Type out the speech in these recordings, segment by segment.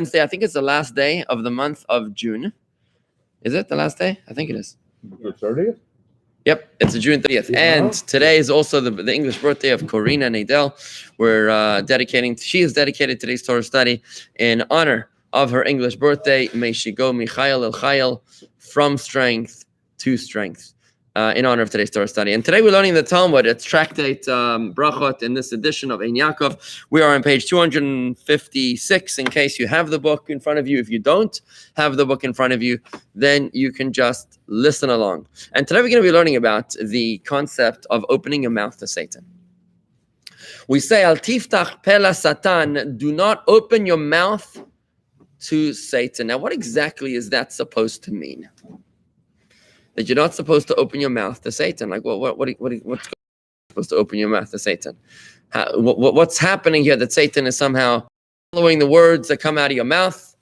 Wednesday. I think it's the last day of the month of June. Is it the last day? I think it is. The 30th? Yep, it's June 30th. And today is also the English birthday of Corina Nadel. She is dedicated today's Torah study in honor of her English birthday. May she go Michael El Chayel, from strength to strength. In honor of today's Torah study. And today we're learning the Talmud. It's tractate Brachot in this edition of Ein Yaakov. We are on page 256 in case you have the book in front of you. If you don't have the book in front of you, then you can just listen along. And today we're going to be learning about the concept of opening your mouth to Satan. We say, Al tiftach pela Satan, do not open your mouth to Satan. Now, what exactly is that supposed to mean? That you're not supposed to open your mouth to Satan. Like, what's supposed to open your mouth to Satan? What's happening here that Satan is somehow following the words that come out of your mouth?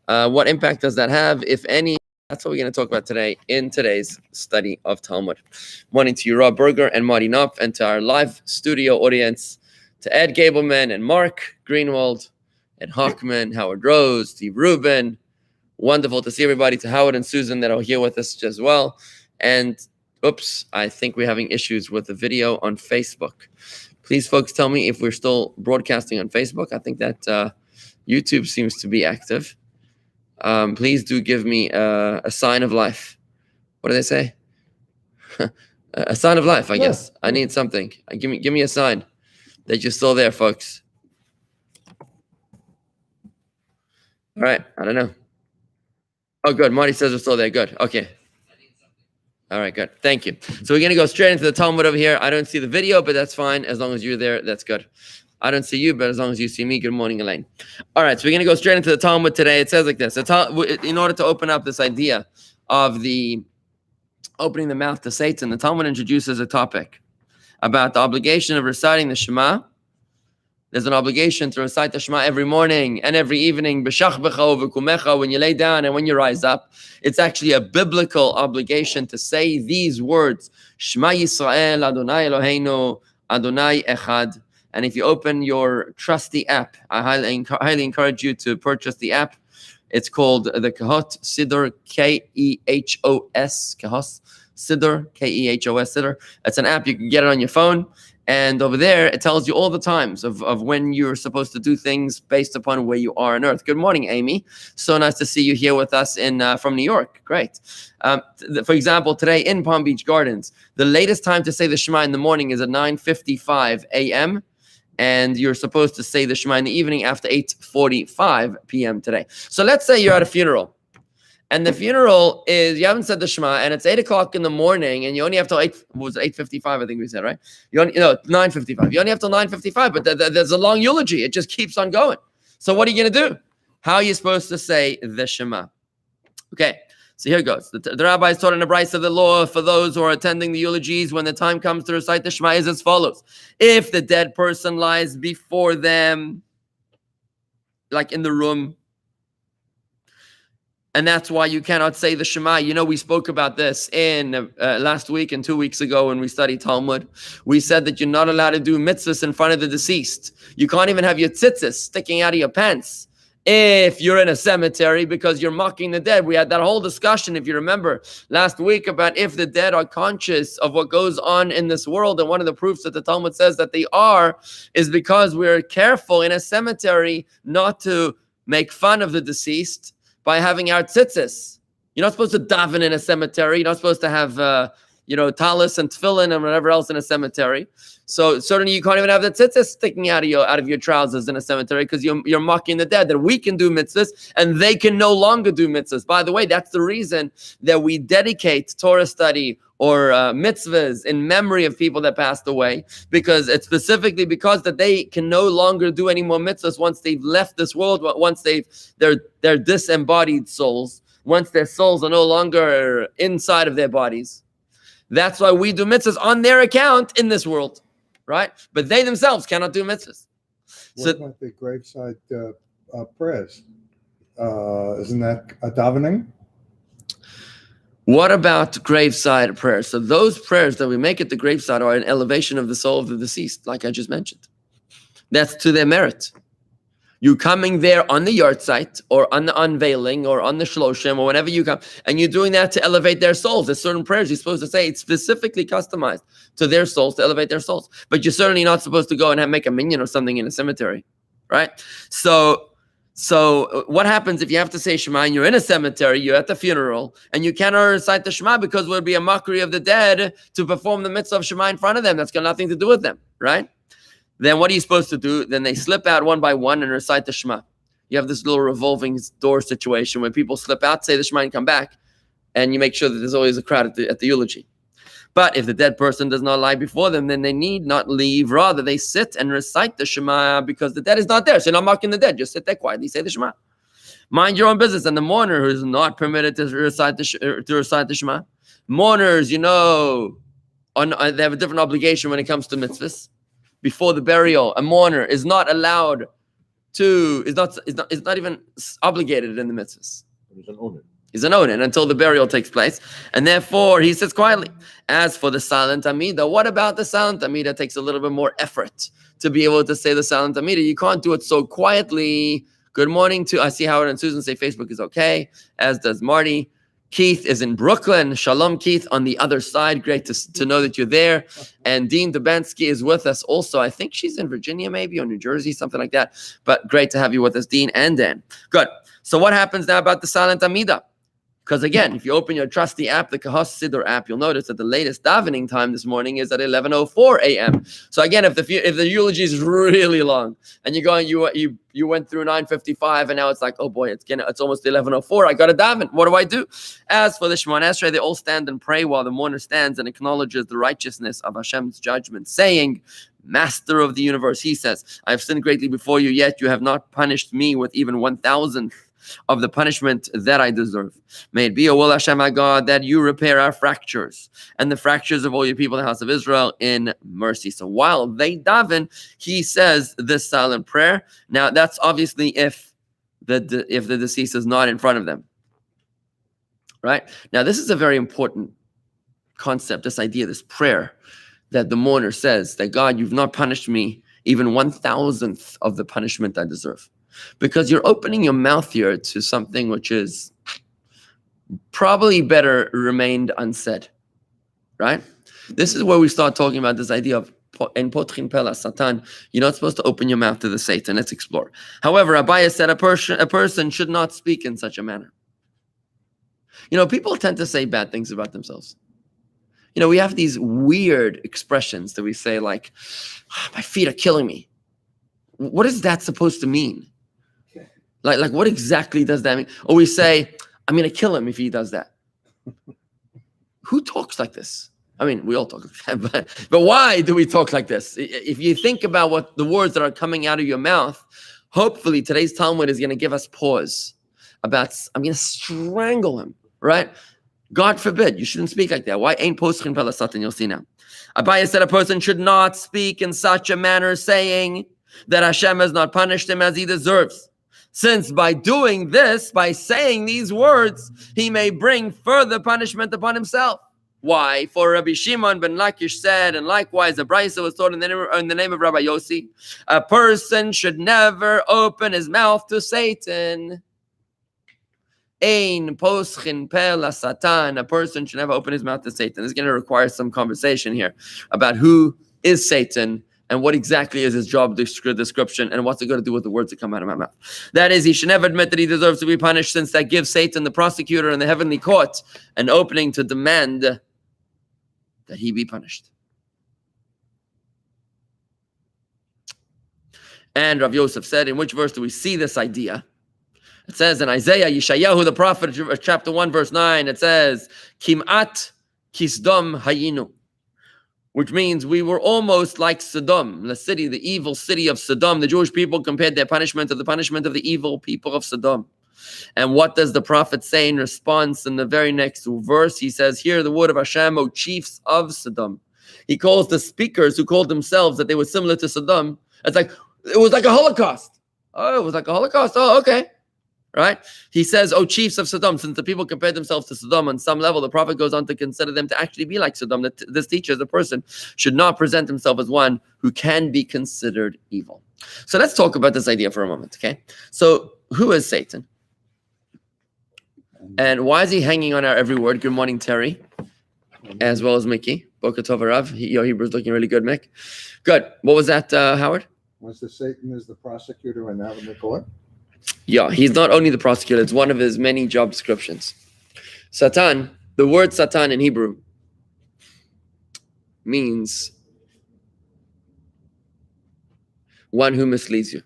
What impact does that have, if any? That's what we're going to talk about today in today's study of Talmud. Morning to you, Rob Berger and Marty Knopf, and to our live studio audience, to Ed Gableman and Mark Greenwald and Hockman, Howard Rose, Steve Rubin. Wonderful to see everybody, to Howard and Susan that are here with us as well. And oops, I think we're having issues with the video on Facebook. Please, folks, tell me if we're still broadcasting on Facebook. I think that YouTube seems to be active. Please do give me a sign of life. What do they say? A sign of life, I guess. I need something. Give me a sign that you're still there, folks. All right, I don't know. Oh, good. Marty says we're still there. Good. Okay. All right, good. Thank you. So we're going to go straight into the Talmud over here. I don't see the video, but that's fine. As long as you're there, that's good. I don't see you, but as long as you see me, good morning, Elaine. All right, so we're going to go straight into the Talmud today. It says like this. In order to open up this idea of the opening the mouth to Satan, the Talmud introduces a topic about the obligation of reciting the Shema. There's an obligation to recite the Shema every morning and every evening, when you lay down and when you rise up. It's actually a biblical obligation to say these words, Shema Yisrael, Adonai Eloheinu, Adonai Echad. And if you open your trusty app, I highly encourage you to purchase the app. It's called the Kehot Siddur, K-E-H-O-S, Kehos Siddur, K-E-H-O-S Siddur. It's an app, you can get it on your phone. And over there, it tells you all the times of when you're supposed to do things based upon where you are on earth. Good morning, Amy. So nice to see you here with us from New York. Great. For example, today in Palm Beach Gardens, the latest time to say the Shema in the morning is at 9:55 a.m. And you're supposed to say the Shema in the evening after 8:45 p.m. today. So let's say you're at a funeral. And the funeral is, you haven't said the Shema, and it's 8 o'clock in the morning, and you only have till 8:55, I think we said, right? 9:55. You only have till 9:55, but there's a long eulogy. It just keeps on going. So what are you going to do? How are you supposed to say the Shema? Okay, so here it goes. The rabbis taught in the Bryce of the law for those who are attending the eulogies when the time comes to recite the Shema is as follows. If the dead person lies before them, like in the room, and that's why you cannot say the Shema. You know, we spoke about this in last week and 2 weeks ago when we studied Talmud. We said that you're not allowed to do mitzvahs in front of the deceased. You can't even have your tzitzis sticking out of your pants if you're in a cemetery because you're mocking the dead. We had that whole discussion, if you remember, last week about if the dead are conscious of what goes on in this world. And one of the proofs that the Talmud says that they are is because we're careful in a cemetery not to make fun of the deceased by having our tzitzis. You're not supposed to daven in a cemetery. You're not supposed to have, talis and tefillin and whatever else in a cemetery. So certainly you can't even have the tzitzis sticking out of your trousers in a cemetery because you're mocking the dead. That we can do mitzvahs and they can no longer do mitzvahs. By the way, that's the reason that we dedicate Torah study or mitzvahs in memory of people that passed away, because it's specifically because that they can no longer do any more mitzvahs once they've left this world, once they're disembodied souls, once their souls are no longer inside of their bodies. That's why we do mitzvahs on their account in this world, right? But they themselves cannot do mitzvahs. What about the graveside prayers? Isn't that a davening? What about graveside prayers? So those prayers that we make at the graveside are an elevation of the soul of the deceased, like I just mentioned. That's to their merit. You coming there on the yard site or on the unveiling or on the shloshim or whenever you come, and you're doing that to elevate their souls. There's certain prayers you're supposed to say. It's specifically customized to their souls to elevate their souls. But you're certainly not supposed to go and make a minyan or something in a cemetery, right? So what happens if you have to say Shema and you're in a cemetery, you're at the funeral, and you cannot recite the Shema because it would be a mockery of the dead to perform the mitzvah of Shema in front of them. That's got nothing to do with them, right? Then what are you supposed to do? Then they slip out one by one and recite the Shema. You have this little revolving door situation where people slip out, say the Shema and come back, and you make sure that there's always a crowd at the eulogy. But if the dead person does not lie before them, then they need not leave. Rather, they sit and recite the Shema because the dead is not there. So you're not mocking the dead. Just sit there quietly, say the Shema. Mind your own business. And the mourner who is not permitted to recite the Shema. Mourners, they have a different obligation when it comes to mitzvahs. Before the burial, a mourner is not allowed to, is not even obligated in the mitzvahs. He's an owner until the burial takes place. And therefore, he sits quietly. As for the silent Amida, what about the silent Amida? It takes a little bit more effort to be able to say the silent Amida. You can't do it so quietly. Good morning to, I see Howard and Susan say Facebook is okay, as does Marty. Keith is in Brooklyn. Shalom, Keith, on the other side. Great to know that you're there. And Dean Dubansky is with us also. I think she's in Virginia maybe, or New Jersey, something like that. But great to have you with us, Dean and Dan. Good. So what happens now about the silent Amida? Because again, if you open your trusty app, the Kahos Siddur app, you'll notice that the latest davening time this morning is at 11:04 a.m. So again, if the eulogy is really long and you're going, you went through 9:55 and now it's like, oh boy, it's almost 11:04. I got to daven. What do I do? As for the Shemon Esrei, they all stand and pray while the mourner stands and acknowledges the righteousness of Hashem's judgment, saying, Master of the universe, he says, I have sinned greatly before you, yet you have not punished me with even 1,000th of the punishment that I deserve. May it be, O will Hashem, my God, that you repair our fractures and the fractures of all your people in the house of Israel in mercy. So while they daven, he says this silent prayer. Now that's obviously if the deceased is not in front of them. Right? Now this is a very important concept, this idea, this prayer that the mourner says, that God, you've not punished me even 1,000th of the punishment I deserve. Because you're opening your mouth here to something which is probably better remained unsaid, right? This is where we start talking about this idea of en potchin pela satan. You're not supposed to open your mouth to the Satan. Let's explore. However, Abaye said a person should not speak in such a manner. People tend to say bad things about themselves. We have these weird expressions that we say like, my feet are killing me. What is that supposed to mean? Like what exactly does that mean? Or we say, I'm going to kill him if he does that. Who talks like this? I mean, we all talk like that, but why do we talk like this? If you think about what the words that are coming out of your mouth, hopefully today's Talmud is going to give us pause about, I'm going to strangle him, right? God forbid, you shouldn't speak like that. Why ain't postin pela satan? You'll see now. Abaye said a person should not speak in such a manner, saying that Hashem has not punished him as he deserves. Since by doing this, by saying these words, he may bring further punishment upon himself. Why? For Rabbi Shimon ben Lakish said, and likewise the Brisa was taught in the name of Rabbi Yossi, a person should never open his mouth to Satan. Ein poschin pela satan. A person should never open his mouth to Satan. It's going to require some conversation here about who is Satan and what exactly is his job description and what's it going to do with the words that come out of my mouth. That is, he should never admit that he deserves to be punished, since that gives Satan, the prosecutor in the heavenly court, an opening to demand that he be punished. And Rav Yosef said, in which verse do we see this idea? It says in Isaiah, Yeshayahu the prophet, chapter 1, verse 9, it says, Kim'at kisdom hayinu, which means we were almost like Sodom, the city, the evil city of Sodom. The Jewish people compared their punishment to the punishment of the evil people of Sodom. And what does the prophet say in response in the very next verse? He says, hear the word of Hashem, O chiefs of Sodom. He calls the speakers who called themselves that they were similar to Sodom. It's like, it was like a Holocaust. Oh, it was like a Holocaust. Oh, okay. Right? He says, "Oh, chiefs of Sodom, since the people compared themselves to Sodom on some level, the prophet goes on to consider them to actually be like Sodom. That this teacher, the person, should not present himself as one who can be considered evil." So let's talk about this idea for a moment, okay? So who is Satan? And why is he hanging on our every word? Good morning, Terry, as well as Mickey. Boker Tov Rav. Your Hebrew's looking really good, Mick. Good. What was that, Howard? Was the Satan is the prosecutor and now in the court? Yeah, he's not only the prosecutor, it's one of his many job descriptions. Satan, the word Satan in Hebrew means one who misleads you.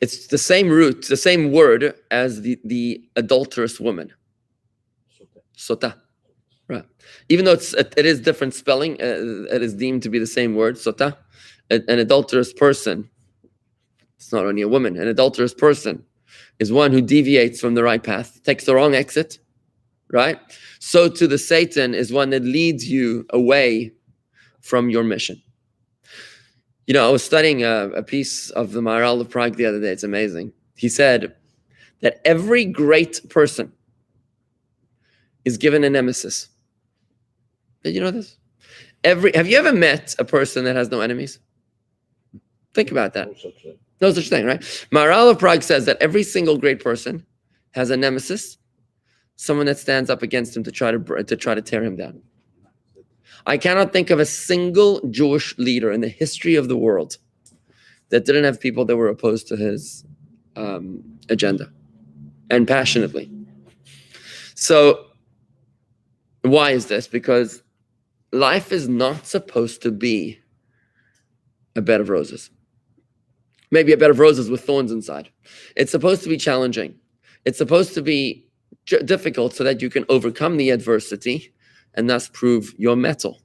It's the same root, the same word as the adulterous woman. Sota. Right. Even though it is different spelling, it is deemed to be the same word, sota. An adulterous person, it's not only a woman, an adulterous person is one who deviates from the right path, takes the wrong exit, right? So to the Satan is one that leads you away from your mission. You know, I was studying a piece of the Maharal of Prague the other day. It's amazing. He said that every great person is given a nemesis. Did you know this? Have you ever met a person that has no enemies? Think about that. No such thing, right? Maharal of Prague says that every single great person has a nemesis, someone that stands up against him to try to tear him down. I cannot think of a single Jewish leader in the history of the world that didn't have people that were opposed to his agenda, and passionately. So why is this? Because life is not supposed to be a bed of roses. Maybe a bed of roses with thorns inside. It's supposed to be challenging. It's supposed to be difficult so that you can overcome the adversity and thus prove your mettle.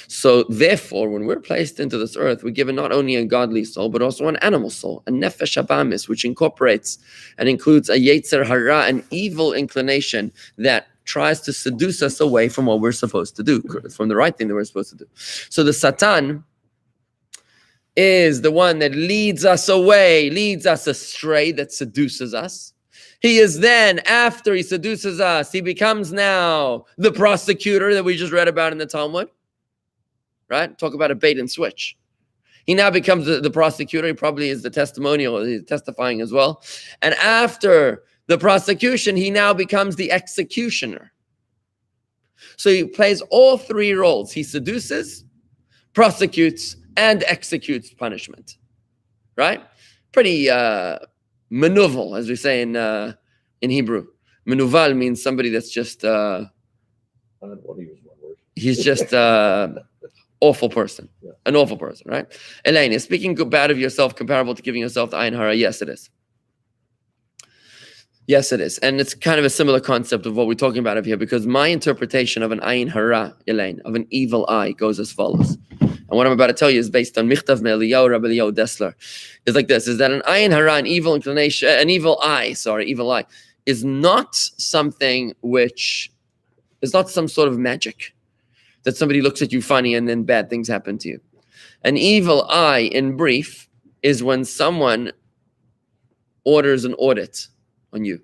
So therefore, when we're placed into this earth, we're given not only a godly soul, but also an animal soul, a nefesh habamis, which incorporates and includes a yetzer hara, an evil inclination that tries to seduce us away from what we're supposed to do, from the right thing that we're supposed to do. So the Satan is the one that leads us away, leads us astray, that seduces us. He is then, after he seduces us, he becomes now the prosecutor that we just read about in the Talmud. Right? Talk about a bait and switch. He now becomes the prosecutor. He probably is the testimonial. He's testifying as well. And after the prosecution, he now becomes the executioner. So he plays all three roles. He seduces, prosecutes, and executes punishment. Right? Pretty manuval, as we say in Hebrew. Manuval means somebody that's just he's just awful person. Yeah. An awful person, right? Elaine, is speaking bad of yourself comparable to giving yourself the ayin hara? Yes, it is. Yes, it is. And it's kind of a similar concept of what we're talking about over here, because my interpretation of an ayin hara, Elaine, of an evil eye, goes as follows. And what I'm about to tell you is based on Michtav Me'Eliyahu Rabbi Eliyahu Dessler. It's like this, is that an ayin hara, an evil inclination, an evil eye, is not something which is not some sort of magic that somebody looks at you funny and then bad things happen to you. An evil eye, in brief, is when someone orders an audit on you.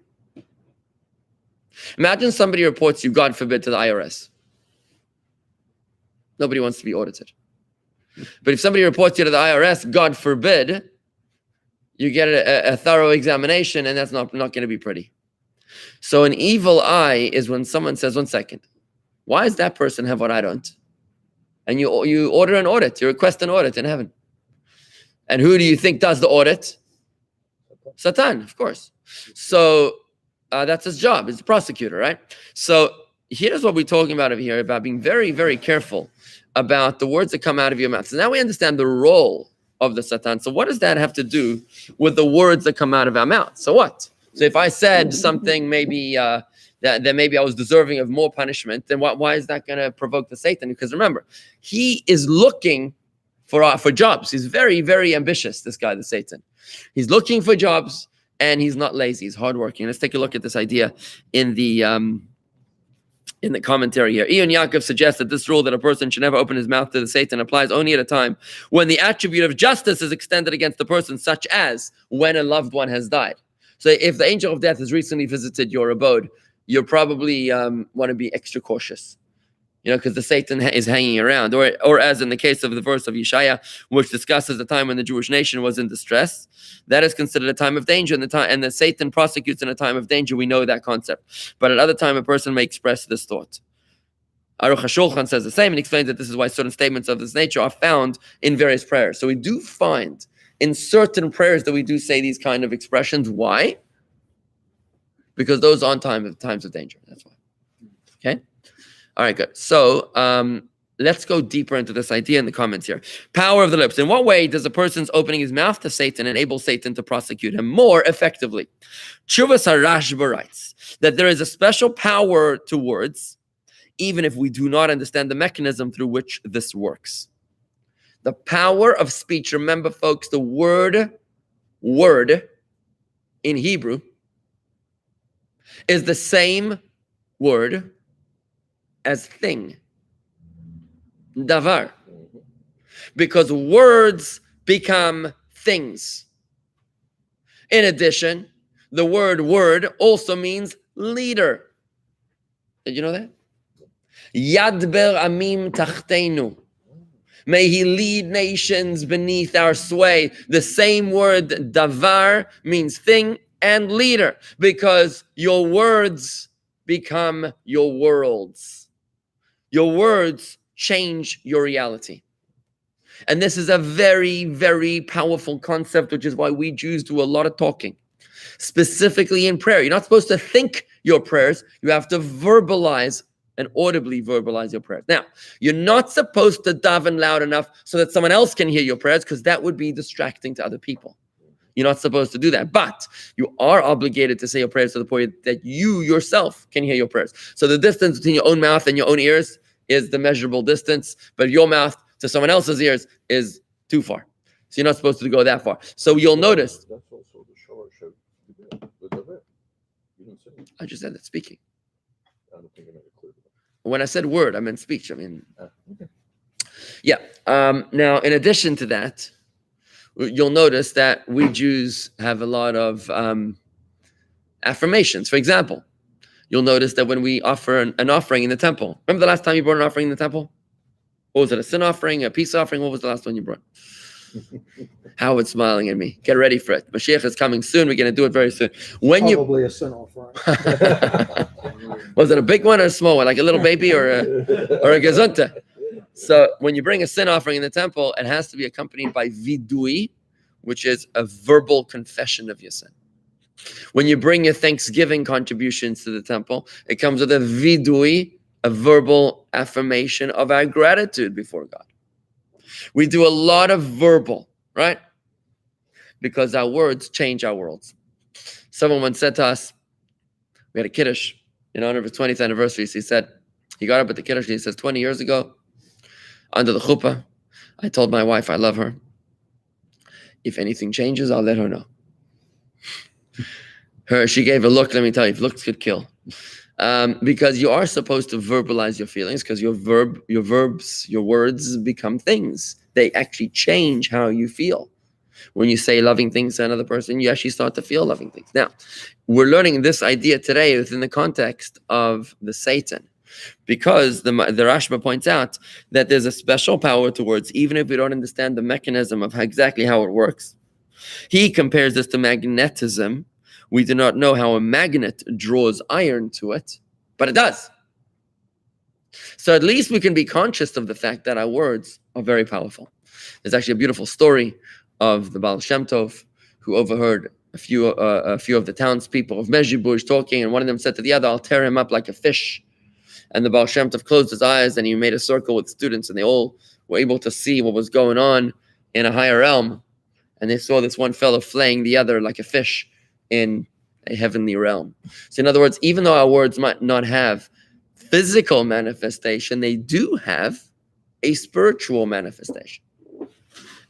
Imagine somebody reports you, God forbid, to the IRS. Nobody wants to be audited. But if somebody reports you to the IRS, God forbid, you get a thorough examination, and that's not going to be pretty. So an evil eye is when someone says, 1 second, why does that person have what I don't? And you order an audit, you request an audit in heaven. And who do you think does the audit? Satan, of course. So that's his job, he's a prosecutor, right? So here's what we're talking about over here, about being very, very careful about the words that come out of your mouth. So now we understand the role of the Satan. So what does that have to do with the words that come out of our mouth? So what? So if I said something maybe that maybe I was deserving of more punishment, then why is that going to provoke the Satan? Because remember, he is looking for jobs. He's very, very ambitious, this guy, the Satan. He's looking for jobs, and he's not lazy. He's hardworking. Let's take a look at this idea in the in the commentary here. Ian Yaakov suggests that this rule that a person should never open his mouth to the Satan applies only at a time when the attribute of justice is extended against the person, such as when a loved one has died. So if the angel of death has recently visited your abode, you probably want to be extra cautious, because the Satan is hanging around. Or as in the case of the verse of Yeshaya, which discusses the time when the Jewish nation was in distress, that is considered a time of danger, and the Satan prosecutes in a time of danger. We know that concept. But at other time, a person may express this thought. Aruch HaShulchan says the same and explains that this is why certain statements of this nature are found in various prayers. So we do find in certain prayers that we do say these kind of expressions. Why? Because those are times of danger. That's why. Okay? All right, good. So let's go deeper into this idea in the comments here. Power of the lips. In what way does a person's opening his mouth to Satan enable Satan to prosecute him more effectively? Chuvas HaRashba writes that there is a special power to words, even if we do not understand the mechanism through which this works. The power of speech. Remember, folks, the word in Hebrew is the same word as thing, davar, because words become things. In addition, the word also means leader. Did you know that? Yadber amim tachtenu. May he lead nations beneath our sway. The same word davar means thing and leader, because your words become your worlds. Your words change your reality. And this is a very, very powerful concept, which is why we Jews do a lot of talking, specifically in prayer. You're not supposed to think your prayers. You have to verbalize and audibly verbalize your prayers. Now, you're not supposed to daven loud enough so that someone else can hear your prayers, because that would be distracting to other people. You're not supposed to do that. But you are obligated to say your prayers to the point that you yourself can hear your prayers. So the distance between your own mouth and your own ears is the measurable distance, but your mouth to someone else's ears is too far. So you're not supposed to go that far. So you'll notice. That's also the shorsh of the davar. You didn't say it. I just said that speaking. I don't think I made it clear. When I said word, I meant speech. I mean, Okay. yeah. Now, in addition to that, you'll notice that we Jews have a lot of affirmations. For example, you'll notice that when we offer an offering in the temple, remember the last time you brought an offering in the temple? What was it, a sin offering, a peace offering? What was the last one you brought? Howard's smiling at me. Get ready for it. Mashiach is coming soon. We're going to do it very soon. Probably a sin offering. Was it a big one or a small one, like a little baby or a gezunta? So when you bring a sin offering in the temple, it has to be accompanied by vidui, which is a verbal confession of your sin. When you bring your thanksgiving contributions to the temple, it comes with a vidui, a verbal affirmation of our gratitude before God. We do a lot of verbal, right? Because our words change our worlds. Someone once said to us, we had a kiddush in honor of his 20th anniversary. So he got up at the kiddush and he says, 20 years ago, under the chuppah, I told my wife I love her. If anything changes, I'll let her know. She gave a look. Let me tell you, looks could kill. Because you are supposed to verbalize your feelings, because your verbs, your words become things. They actually change how you feel. When you say loving things to another person, you actually start to feel loving things. Now, we're learning this idea today within the context of the Satan, because the Rashba points out that there's a special power to words, even if we don't understand the mechanism of exactly how it works. He compares this to magnetism. We do not know how a magnet draws iron to it, but it does. So at least we can be conscious of the fact that our words are very powerful. There's actually a beautiful story of the Baal Shem Tov, who overheard a few of the townspeople of Mezhibush talking, and one of them said to the other, I'll tear him up like a fish. And the Baal Shem Tov closed his eyes and he made a circle with students, and they all were able to see what was going on in a higher realm. And they saw this one fellow flaying the other like a fish in a heavenly realm. So in other words, even though our words might not have physical manifestation, they do have a spiritual manifestation.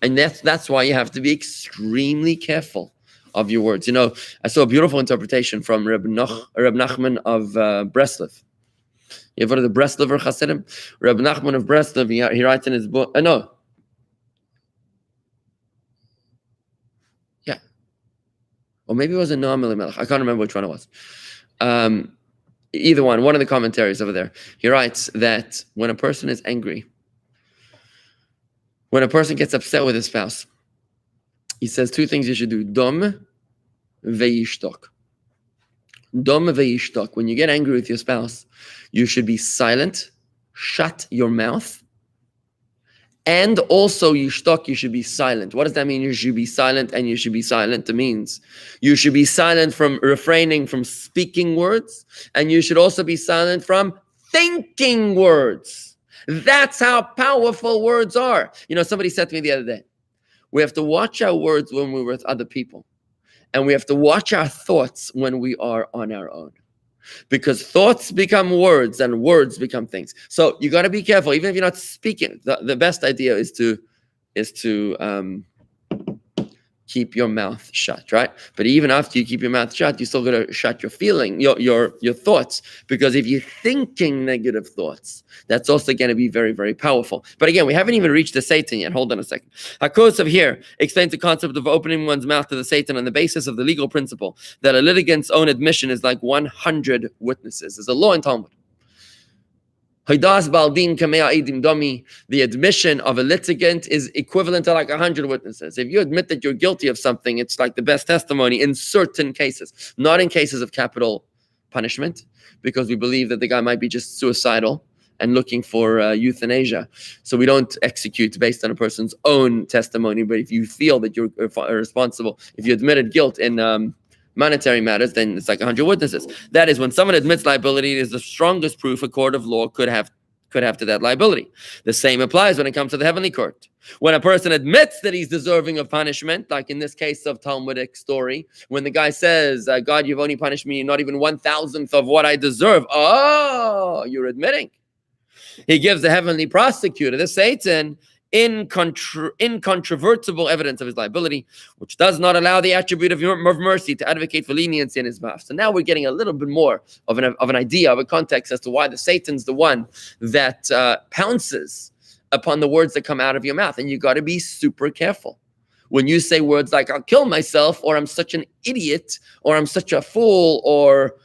And that's why you have to be extremely careful of your words. I saw a beautiful interpretation from Reb Nachman of Breslov. You have one of the Breslover Hasidim, Reb Nachman of Breslov. He writes in his book. No. Yeah. Or maybe it was a Noam Elimelech. I can't remember which one it was. Either one of the commentaries over there. He writes that when a person is angry, when a person gets upset with his spouse, he says two things you should do. Dom ve'yishtok. Dom ve'yishtok. When you get angry with your spouse, you should be silent, shut your mouth, and also yishtok, you should be silent. What does that mean? You should be silent and you should be silent. It means you should be silent from refraining from speaking words, and you should also be silent from thinking words. That's how powerful words are. Somebody said to me the other day, we have to watch our words when we're with other people, and we have to watch our thoughts when we are on our own. Because thoughts become words and words become things. So you got to be careful, even if you're not speaking. The best idea is to keep your mouth shut, right? But even after you keep your mouth shut, you still got to shut your feeling, your thoughts. Because if you're thinking negative thoughts, that's also going to be very, very powerful. But again, we haven't even reached the Satan yet. Hold on a second. HaKosov here explains the concept of opening one's mouth to the Satan on the basis of the legal principle that a litigant's own admission is like 100 witnesses. There's a law in Talmud. The admission of a litigant is equivalent to like 100 witnesses. If you admit that you're guilty of something, it's like the best testimony in certain cases, not in cases of capital punishment, because we believe that the guy might be just suicidal and looking for euthanasia. So we don't execute based on a person's own testimony. But if you feel that you're responsible, if you admitted guilt in monetary matters, then it's like 100 witnesses. That is, when someone admits liability, it is the strongest proof a court of law could have to that liability. The same applies when it comes to the heavenly court. When a person admits that he's deserving of punishment, like in this case of Talmudic story, when the guy says, God, you've only punished me not even 1,000th of what I deserve. Oh, you're admitting. He gives the heavenly prosecutor, the Satan, incontrovertible evidence of his liability, which does not allow the attribute of mercy to advocate for leniency in his mouth. So now we're getting a little bit more of an idea, of a context as to why the Satan's the one that pounces upon the words that come out of your mouth. And you got to be super careful. When you say words like, I'll kill myself, or I'm such an idiot, or I'm such a fool, or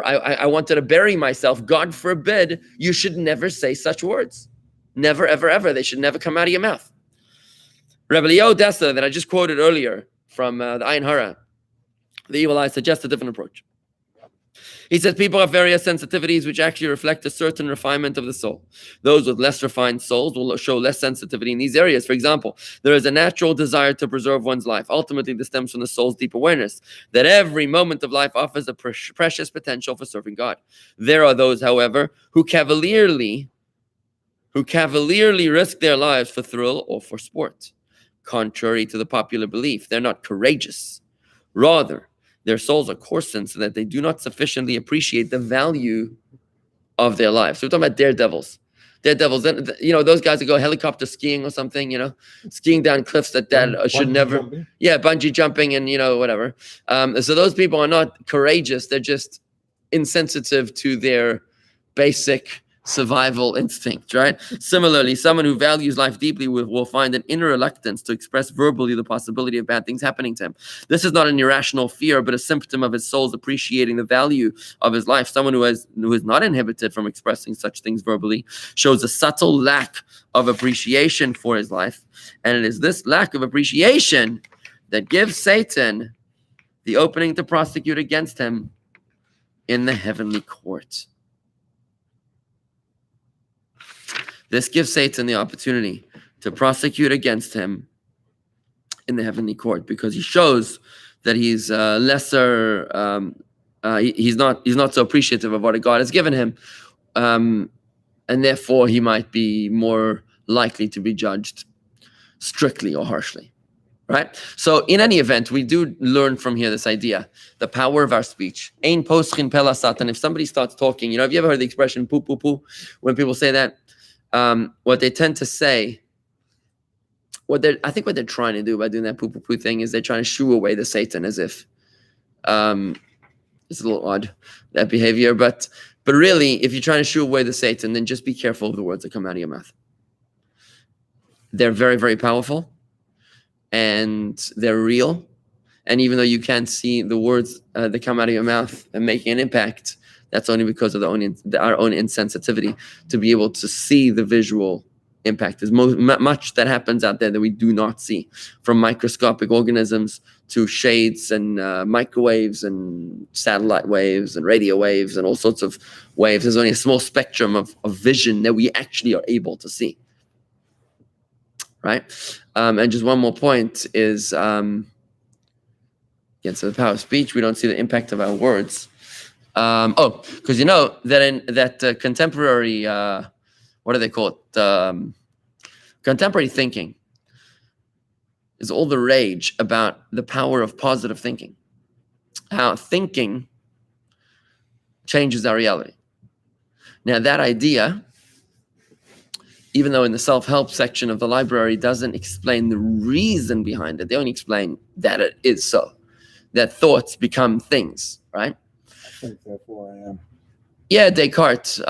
I wanted to bury myself, God forbid, you should never say such words. Never, ever, ever. They should never come out of your mouth. Rebbe Leo Dessler, that I just quoted earlier from the Ayin Hara, the evil eye, suggests a different approach. He says people have various sensitivities which actually reflect a certain refinement of the soul. Those with less refined souls will show less sensitivity in these areas. For example, there is a natural desire to preserve one's life. Ultimately, this stems from the soul's deep awareness that every moment of life offers a precious potential for serving God. There are those, however, who cavalierly risk their lives for thrill or for sport. Contrary to the popular belief, they're not courageous. Rather, their souls are coarsened so that they do not sufficiently appreciate the value of their lives. So we're talking about daredevils. Daredevils, those guys that go helicopter skiing or something, skiing down cliffs that should never, jumping. Bungee jumping and, whatever. So those people are not courageous. They're just insensitive to their basic survival instinct, right? Similarly, someone who values life deeply will find an inner reluctance to express verbally the possibility of bad things happening to him. This is not an irrational fear, but a symptom of his soul's appreciating the value of his life. Someone who is not inhibited from expressing such things verbally shows a subtle lack of appreciation for his life. And it is this lack of appreciation that gives Satan the opening to prosecute against him in the heavenly court. This gives Satan the opportunity to prosecute against him in the heavenly court, because he shows that he's lesser. He's not so appreciative of what God has given him, and therefore he might be more likely to be judged strictly or harshly. Right? So in any event, we do learn from here this idea, the power of our speech. Ein poschin pela satan. If somebody starts talking, have you ever heard the expression poo poo poo? When people say that, what they tend to say, I think what they're trying to do by doing that poo poo poo thing is they're trying to shoo away the Satan, as if it's a little odd, that behavior, but But really, if you're trying to shoo away the Satan, then just be careful of the words that come out of your mouth. They're very, very powerful, and they're real. And even though you can't see the words that come out of your mouth and making an impact, that's only because of our own insensitivity to be able to see the visual impact. There's much that happens out there that we do not see, from microscopic organisms to shades and microwaves and satellite waves and radio waves and all sorts of waves. There's only a small spectrum of vision that we actually are able to see. Right? And just one more point is, so the power of speech, we don't see the impact of our words. Because you know that in that contemporary, what do they call it? Contemporary thinking is all the rage about the power of positive thinking. How thinking changes our reality. Now that idea, even though in the self-help section of the library doesn't explain the reason behind it, they only explain that it is so, that thoughts become things, right? I think therefore I am. Yeah, Descartes.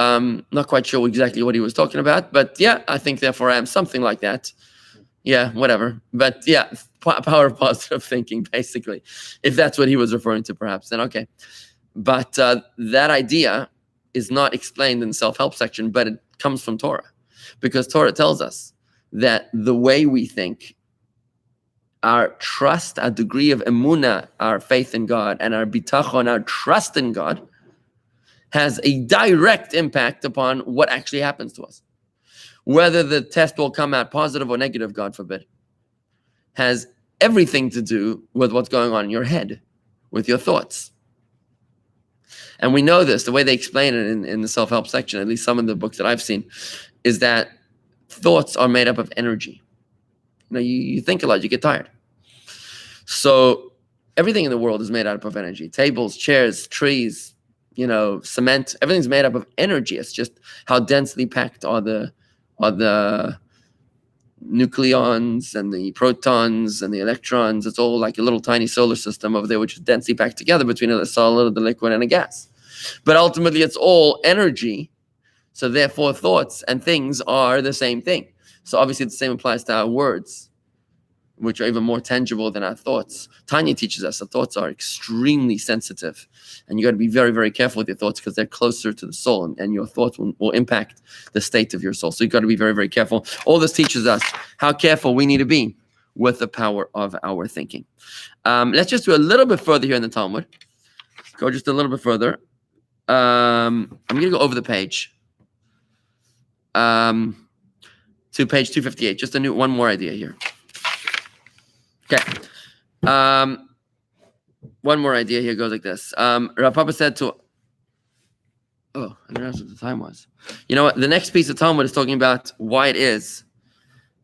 Not quite sure exactly what he was talking about, but yeah, I think therefore I am, something like that. Yeah, whatever. But yeah, power of positive thinking, basically. If that's what he was referring to, perhaps, then okay. But that idea is not explained in the self-help section, but it comes from Torah. Because Torah tells us that the way we think, our trust, our degree of emunah, our faith in God, and our bitachon, our trust in God, has a direct impact upon what actually happens to us. Whether the test will come out positive or negative, God forbid, has everything to do with what's going on in your head, with your thoughts. And we know this, the way they explain it in the self-help section, at least some of the books that I've seen, is that thoughts are made up of energy. You know, you think a lot, you get tired. So everything in the world is made up of energy. Tables, chairs, trees, cement, everything's made up of energy. It's just how densely packed are the nucleons and the protons and the electrons. It's all like a little tiny solar system over there, which is densely packed together between a solid, the liquid, and a gas. But ultimately, it's all energy. So therefore, thoughts and things are the same thing. So obviously, the same applies to our words, which are even more tangible than our thoughts. Tanya teaches us that thoughts are extremely sensitive, and you got to be very, very careful with your thoughts because they're closer to the soul, and your thoughts will impact the state of your soul. So you got to be very, very careful. All this teaches us how careful we need to be with the power of our thinking. Let's just do a little bit further here in the Talmud. Go just a little bit further. I'm going to go over the page to page 258. Just one more idea here. Okay. One more idea here goes like this. Rav Papa said to... Oh, I didn't know what the time was. You know what? The next piece of Talmud is talking about why it is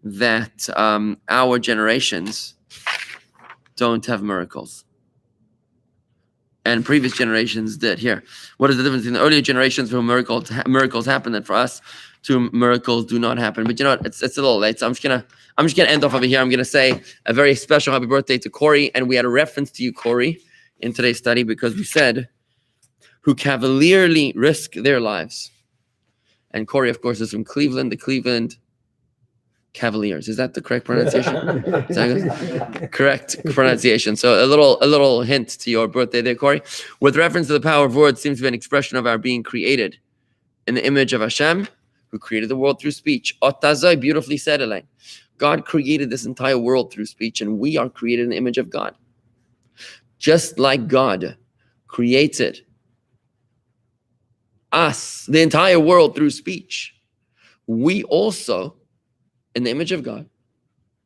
that our generations don't have miracles. And previous generations did. Here, what is the difference in the earlier generations where miracles happened, and for us, two miracles do not happen? But you know what? It's a little late, so I'm just gonna end off over here. I'm gonna say a very special happy birthday to Corey, and we had a reference to you, Corey, in today's study because we said who cavalierly risk their lives. And Corey, of course, is from Cleveland, the Cleveland Cavaliers. Is that the correct pronunciation? Is that correct pronunciation? So a little hint to your birthday there, Corey. With reference to the power of words, seems to be an expression of our being created in the image of Hashem, who created the world through speech. Otazai, beautifully said, Elaine. God created this entire world through speech, and we are created in the image of God. Just like God created us, the entire world, through speech, we also, in the image of God,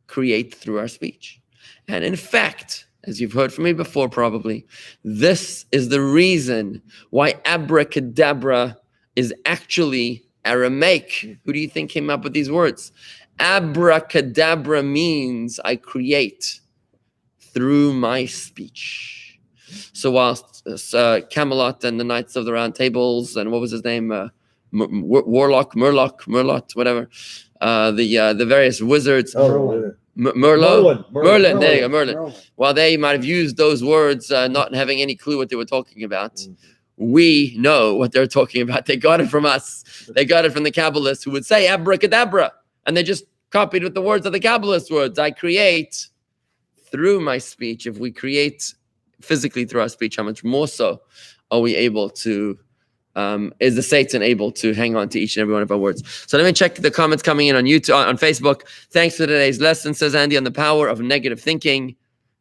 create through our speech. And in fact, as you've heard from me before probably, this is the reason why abracadabra is actually Aramaic. Who do you think came up with these words? Abracadabra means I create through my speech. So whilst Camelot and the Knights of the Round Tables, and what was his name? Merlot, whatever. The various wizards. Merlin. There you go, Merlin. While they might have used those words, not having any clue what they were talking about, we know what they're talking about. They got it from us. They got it from the Kabbalists who would say abracadabra, and they just copied with the words of the Kabbalist words. I create through my speech. If we create physically through our speech, how much more so are we able to, is the Satan able to hang on to each and every one of our words? So let me check the comments coming in on YouTube, on Facebook. Thanks for today's lesson, says Andy, on the power of negative thinking.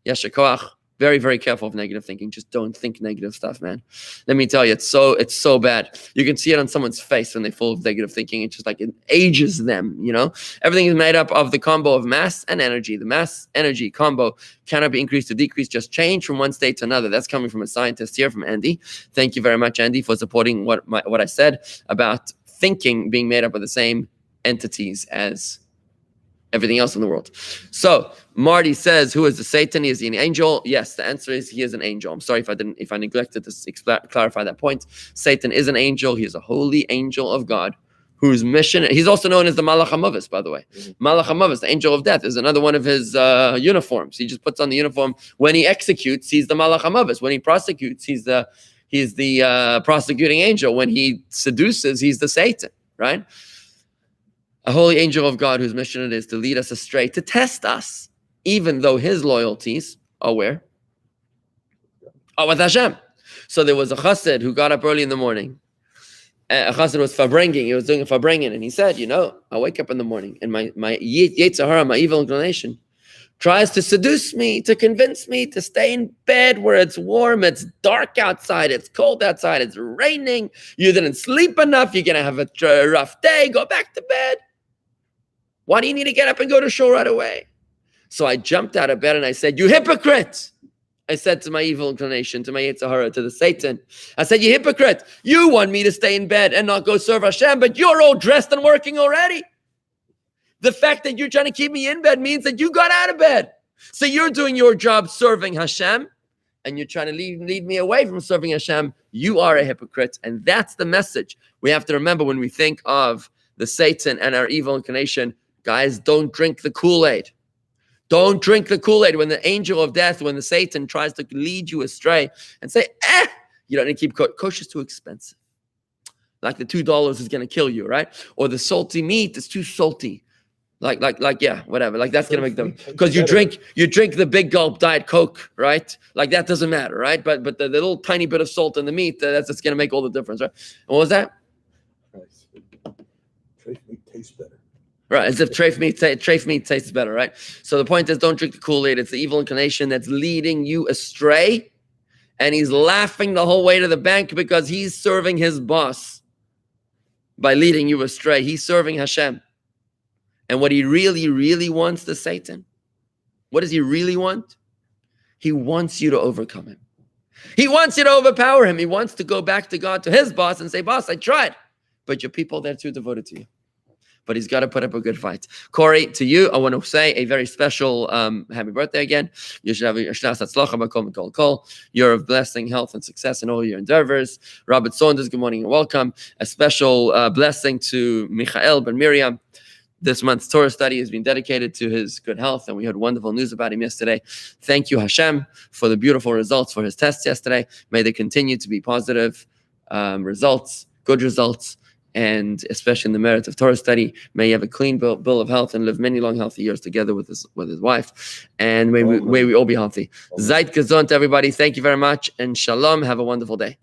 Yasher koach. Very, very careful of negative thinking. Just don't think negative stuff, man. Let me tell you, it's so bad. You can see it on someone's face when they're full of negative thinking. It's just like it ages them, you know? Everything is made up of the combo of mass and energy. The mass-energy combo cannot be increased or decreased, just change from one state to another. That's coming from a scientist here, from Andy. Thank you very much, Andy, for supporting what I said about thinking being made up of the same entities as everything else in the world. So Marty says, who is the Satan? Is he an angel? Yes, the answer is he is an angel. I'm sorry if I neglected to clarify that point. Satan is an angel. He is a holy angel of God whose mission, he's also known as the Malach HaMavis, by the way. Malach HaMavis, the angel of death, is another one of his uniforms. He just puts on the uniform. When he executes, he's the Malach HaMavis. When he prosecutes, he's the prosecuting angel. When he seduces, he's the Satan, right? A holy angel of God whose mission it is to lead us astray, to test us, even though his loyalties are where? Oh, with Hashem. So there was a chassid who got up early in the morning. A chassid was farbringing. He was doing a farbringing, and he said, I wake up in the morning, and my Yetzer Hara, my evil inclination, tries to seduce me, to convince me to stay in bed where it's warm, it's dark outside, it's cold outside, it's raining, you didn't sleep enough, you're going to have a rough day, go back to bed. Why do you need to get up and go to shul right away? So I jumped out of bed and I said, you hypocrite. I said to my evil inclination, to my Yetzer Hara, to the Satan, I said, you hypocrite, you want me to stay in bed and not go serve Hashem, but you're all dressed and working already. The fact that you're trying to keep me in bed means that you got out of bed. So you're doing your job serving Hashem, and you're trying to lead me away from serving Hashem. You are a hypocrite. And that's the message we have to remember when we think of the Satan and our evil inclination. Guys, don't drink the Kool-Aid. Don't drink the Kool-Aid. When the angel of death, when the Satan tries to lead you astray and say, you don't need to keep kosher is too expensive. Like the $2 is going to kill you, right? Or the salty meat is too salty. Yeah, whatever. Like that's gonna make them, because you drink the big gulp Diet Coke, right? Like that doesn't matter, right? But the little tiny bit of salt in the meat, that's gonna make all the difference, right? And what was that? Treif meat tastes better. Right, as if treif meat tastes better, right? So the point is, don't drink the Kool-Aid. It's the evil inclination that's leading you astray, and he's laughing the whole way to the bank because he's serving his boss by leading you astray. He's serving Hashem. And what he really, really wants, the Satan, what does he really want? He wants you to overcome him. He wants you to overpower him. He wants to go back to God, to his boss, and say, boss, I tried, but your people, they're too devoted to you. But he's got to put up a good fight. Corey, to you, I want to say a very special happy birthday again. You should have a shnas hatzlacha b'kol mikol kol. You're of blessing, health, and success in all your endeavors. Robert Saunders, good morning and welcome. A special blessing to Michael ben Miriam. This month's Torah study has been dedicated to his good health, and we heard wonderful news about him yesterday. Thank you, Hashem, for the beautiful results for his tests yesterday. May they continue to be positive results, good results, and especially in the merit of Torah study. May he have a clean bill of health and live many long, healthy years together with his wife. And may we all be healthy. Zayt gesund, everybody. Thank you very much, and shalom. Have a wonderful day.